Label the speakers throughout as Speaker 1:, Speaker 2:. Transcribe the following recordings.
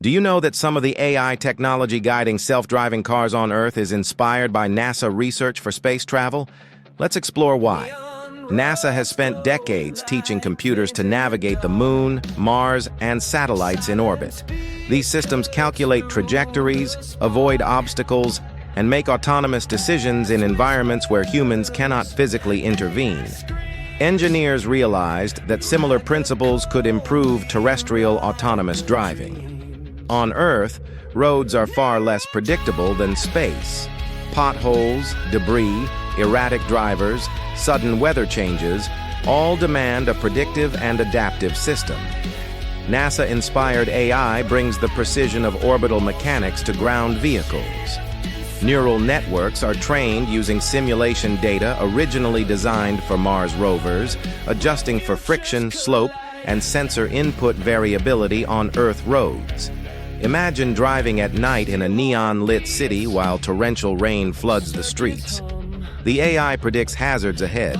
Speaker 1: Do you know that some of the AI technology guiding self-driving cars on Earth is inspired by NASA research for space travel? Let's explore why. NASA has spent decades teaching computers to navigate the Moon, Mars, and satellites in orbit. These systems calculate trajectories, avoid obstacles, and make autonomous decisions in environments where humans cannot physically intervene. Engineers realized that similar principles could improve terrestrial autonomous driving. On Earth, roads are far less predictable than space. Potholes, debris, erratic drivers, sudden weather changes all demand a predictive and adaptive system. NASA-inspired AI brings the precision of orbital mechanics to ground vehicles. Neural networks are trained using simulation data originally designed for Mars rovers, adjusting for friction, slope, and sensor input variability on Earth roads. Imagine driving at night in a neon-lit city while torrential rain floods the streets. The AI predicts hazards ahead,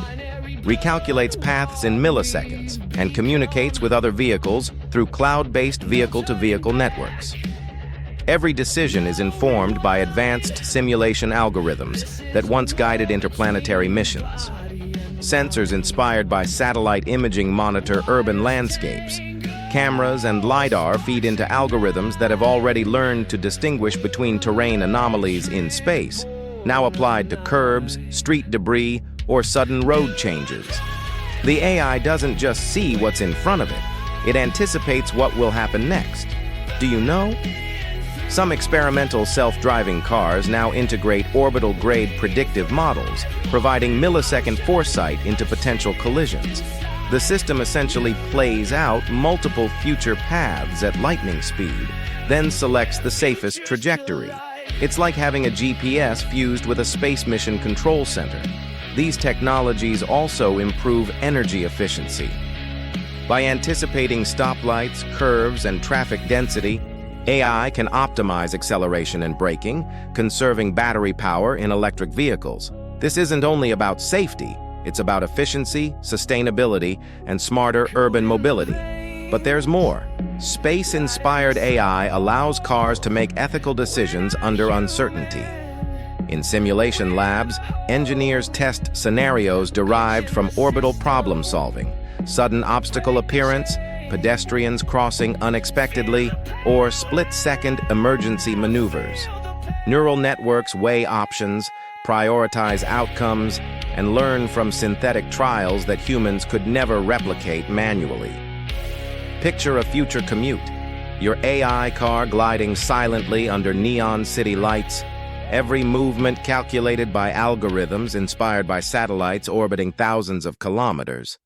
Speaker 1: recalculates paths in milliseconds, and communicates with other vehicles through cloud-based vehicle-to-vehicle networks. Every decision is informed by advanced simulation algorithms that once guided interplanetary missions. Sensors inspired by satellite imaging monitor urban landscapes. Cameras and LiDAR feed into algorithms that have already learned to distinguish between terrain anomalies in space, now applied to curbs, street debris, or sudden road changes. The AI doesn't just see what's in front of it, it anticipates what will happen next. Do you know? Some experimental self-driving cars now integrate orbital-grade predictive models, providing millisecond foresight into potential collisions. The system essentially plays out multiple future paths at lightning speed, then selects the safest trajectory. It's like having a GPS fused with a space mission control center. These technologies also improve energy efficiency. By anticipating stoplights, curves, and traffic density, AI can optimize acceleration and braking, conserving battery power in electric vehicles. This isn't only about safety, it's about efficiency, sustainability, and smarter urban mobility. But there's more. Space-inspired AI allows cars to make ethical decisions under uncertainty. In simulation labs, engineers test scenarios derived from orbital problem-solving, sudden obstacle appearance, pedestrians crossing unexpectedly, or split-second emergency maneuvers. Neural networks weigh options, prioritize outcomes, and learn from synthetic trials that humans could never replicate manually. Picture a future commute, your AI car gliding silently under neon city lights, every movement calculated by algorithms inspired by satellites orbiting thousands of kilometers.